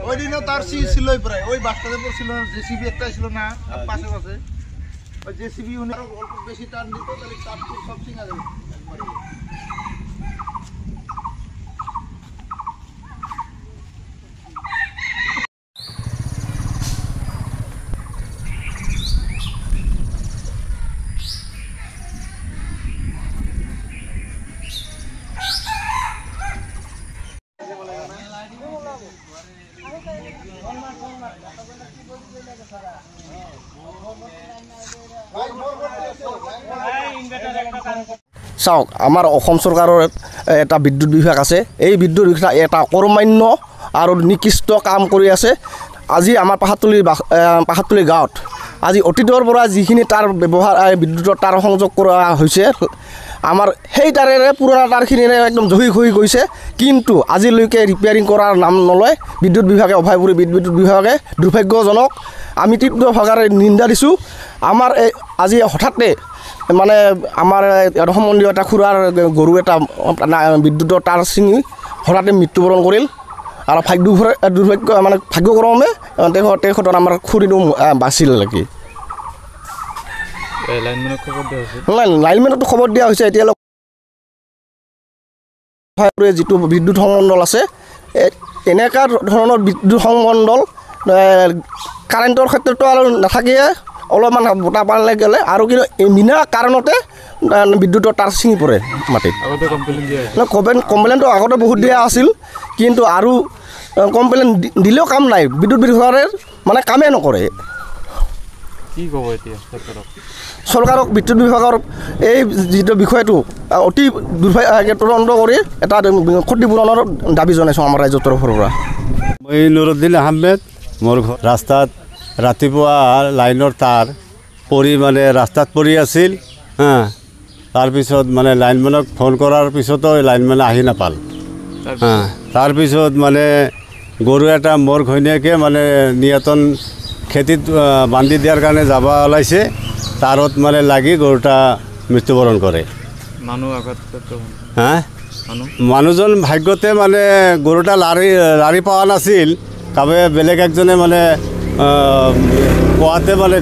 ওই দিনও তার ছিলই প্রায় ওই বাসটাতে পড়ছিল জেসিবি একটা ছিল না পাশে পাশে ওই জেসিবি অল্প বেশি টান দিত তাহলে চাপ সব সিঙ্গা যাবে একবারে। চাওক আমাৰ অসম চৰকাৰৰ এটা বিদ্যুৎ বিভাগ আছে। এই বিদ্যুৎ বিভাগ এটা কৰ্মান্য আৰু নিকৃষ্ট কাম কৰি আছে। আজি আমাৰ পাহাৰতলী গাঁৱত আজি অতীতৰ পৰা যিখিনি তাৰ ব্যৱহাৰ বিদ্যুতৰ তাঁৰ সংযোগ কৰা হৈছে আমাৰ সেই তাৰেৰে পুৰণা তাঁৰখিনিৰে একদম জহি খহি গৈছে, কিন্তু আজিলৈকে ৰিপেয়াৰিং কৰাৰ নাম নলয় বিদ্যুৎ বিভাগে, অভয়পুৰী বিদ্যুৎ বিভাগে। দুৰ্ভাগ্যজনক, আমি তীব্ৰ ভাষাৰে নিন্দা দিছোঁ। আমাৰ এই আজি হঠাতে মানে আমাৰ সম্বন্ধীয় এটা খুৰাৰ গৰু এটা বিদ্যুতৰ তাঁৰ ছিঙি হঠাতে মৃত্যুবৰণ কৰিল আৰু দুৰ্ভাগ্য মানে ভাগ্যক্ৰমে তেখেতৰ আমাৰ খুৰীটো বাচিল নেকি। লাইনমেনতো খবৰ দিয়া হৈছে। এতিয়ালৈকে যিটো বিদ্যুৎ সংমণ্ডল আছে এনেকুৱা ধৰণৰ বিদ্যুৎ সংমণ্ডল কাৰেণ্টৰ ক্ষেত্ৰতো আৰু নাথাকিয়ে অলপমান বতাহ পালে গ'লে আৰু কিন্তু বিনা কাৰণতে বিদ্যুতৰ তাঁৰ ছিঙি পৰে মাটিত। কমপ্লেইনটো আগতে বহুত দিয়া আছিল, কিন্তু আৰু কমপ্লেইন দিলেও কাম নাই। বিদ্যুৎ বিভাগে মানে কামেই নকৰে। কি ক'ব এতিয়া চৰকাৰক বিদ্যুৎ বিভাগৰ এই যিটো বিষয়টো অতি তদন্ত কৰি এটা ক্ষতিপূৰণৰ দাবী জনাইছোঁ আমাৰ ৰাইজৰ তৰফৰ পৰা। মই নুৰুদ্দিন আহমেদ। মোৰ ৰাস্তাত ৰাতিপুৱা লাইনৰ তাঁৰ পৰি মানে ৰাস্তাত পৰি আছিল। তাৰপিছত মানে লাইনমেনক ফোন কৰাৰ পিছতো লাইনমেন আহি নাপাল। তাৰপিছত মানে গৰু এটা মোৰ ঘৈণীয়েকে মানে নিয়তন খেতিত বান্ধি দিয়াৰ কাৰণে যাব ওলাইছে, তাঁৰত মানে লাগি গৰুটা মৃত্যুবৰণ কৰে। মানুহজন ভাগ্যতে মানে গৰুটা লাৰি পোৱা নাছিল, কাবে বেলেগ একজনে মানে কোৱাতে মানে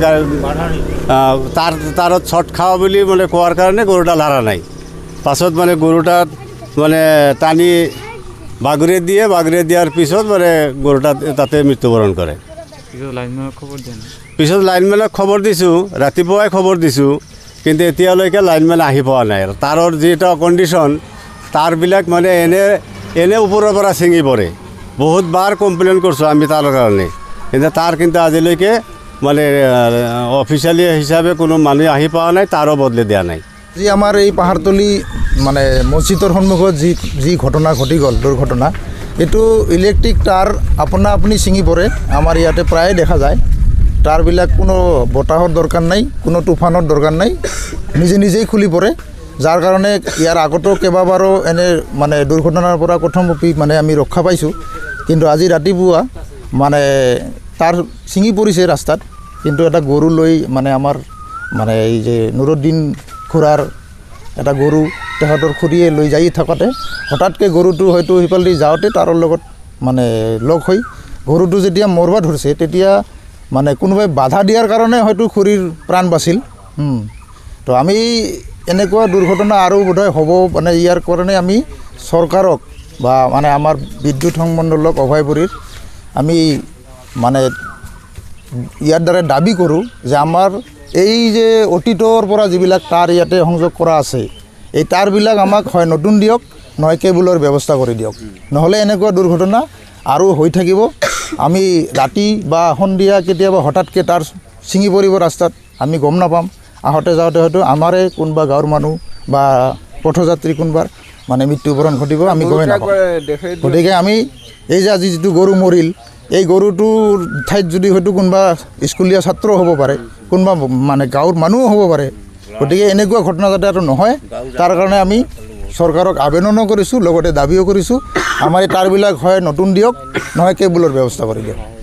তাঁৰত শ্বৰ্ট খাওঁ বুলি মানে কোৱাৰ কাৰণে গৰুটা লাৰা নাই। পাছত মানে গৰুটাত মানে টানি বাগৰি দিয়াৰ পিছত মানে গৰুটা তাতে মৃত্যুবৰণ কৰে। পিছত লাইনমেনক খবৰ দিছোঁ, ৰাতিপুৱাই খবৰ দিছোঁ, কিন্তু এতিয়ালৈকে লাইনমেন আহি পোৱা নাই। তাঁৰৰ যিটো কণ্ডিশ্যন, তাঁৰবিলাক মানে এনে ওপৰৰ পৰা ছিঙি পৰে। বহুতবাৰ কমপ্লেইন কৰিছোঁ আমি তাৰ কাৰণে, কিন্তু আজিলৈকে মানে অফিচিয়েলি হিচাপে কোনো মানুহ আহি পোৱা নাই, তাঁৰো বদলি দিয়া নাই। যি আমাৰ এই পাহাৰতলী মানে মছজিদৰ সন্মুখত যি ঘটনা ঘটি গ'ল, দুৰ্ঘটনা, এইটো ইলেক্ট্ৰিক তাঁৰ আপুনি ছিঙি পৰে। আমাৰ ইয়াতে প্ৰায়ে দেখা যায়। তাঁৰবিলাক কোনো বতাহৰ দৰকাৰ নাই, কোনো তুফানৰ দৰকাৰ নাই, নিজেই খুলি পৰে। যাৰ কাৰণে ইয়াৰ আগতো কেইবাবাৰো এনে মানে দুৰ্ঘটনাৰ পৰা প্ৰথমপি মানে আমি ৰক্ষা পাইছোঁ। কিন্তু আজি ৰাতিপুৱা মানে তাঁৰ ছিঙি পৰিছে ৰাস্তাত, কিন্তু এটা গৰু লৈ মানে আমাৰ মানে এই যে নুৰুদ্দিন খুৰাৰ এটা গৰু তেখেতৰ খুৰীয়ে লৈ যাই থাকোঁতে হঠাৎকৈ গৰুটো হয়তো সিফালেদি যাওঁতে তাঁৰৰ লগত মানে লগ হৈ গৰুটো যেতিয়া মৰিব ধৰিছে, তেতিয়া মানে কোনোবাই বাধা দিয়াৰ কাৰণে হয়তো খুৰীৰ প্ৰাণ বাচিল। তো আমি এনেকুৱা দুৰ্ঘটনা আৰু বোধহয় হ'ব মানে ইয়াৰ কাৰণে আমি চৰকাৰক বা মানে আমাৰ বিদ্যুৎ সংমণ্ডলক অভয়পুৰীৰ আমি মানে ইয়াৰ দ্বাৰা দাবী কৰোঁ যে আমাৰ এই যে অতীতৰ পৰা যিবিলাক তাঁৰ ইয়াতে সংযোগ কৰা আছে, এই তাঁৰবিলাক আমাক হয় নতুন দিয়ক, নহয় কেবুলৰ ব্যৱস্থা কৰি দিয়ক। নহ'লে এনেকুৱা দুৰ্ঘটনা আৰু হৈ থাকিব। আমি ৰাতি বা সন্ধিয়া কেতিয়াবা হঠাৎকৈ তাঁৰ ছিঙি পৰিব ৰাস্তাত, আমি গম নাপাম। আহোঁতে যাওঁতে হয়তো আমাৰে কোনোবা গাঁৱৰ মানুহ বা পথযাত্ৰী কোনোবাৰ মানে মৃত্যুবৰণ ঘটিব, আমি গমেই নাপাওঁ। গতিকে আমি এই যে আজি যিটো গৰু মৰিল, এই গৰুটোৰ ঠাইত যদি হয়তো কোনোবা স্কুলীয়া ছাত্ৰ হ'ব পাৰে, কোনোবা মানে গাঁৱৰ মানুহো হ'ব পাৰে। গতিকে এনেকুৱা ঘটনা যাতে আৰু নহয়, তাৰ কাৰণে আমি চৰকাৰক আবেদনো কৰিছোঁ, লগতে দাবীও কৰিছোঁ আমাৰ এই তাঁৰবিলাক হয় নতুন দিয়ক, নহয় কেবুলৰ ব্যৱস্থা কৰি দিয়ক।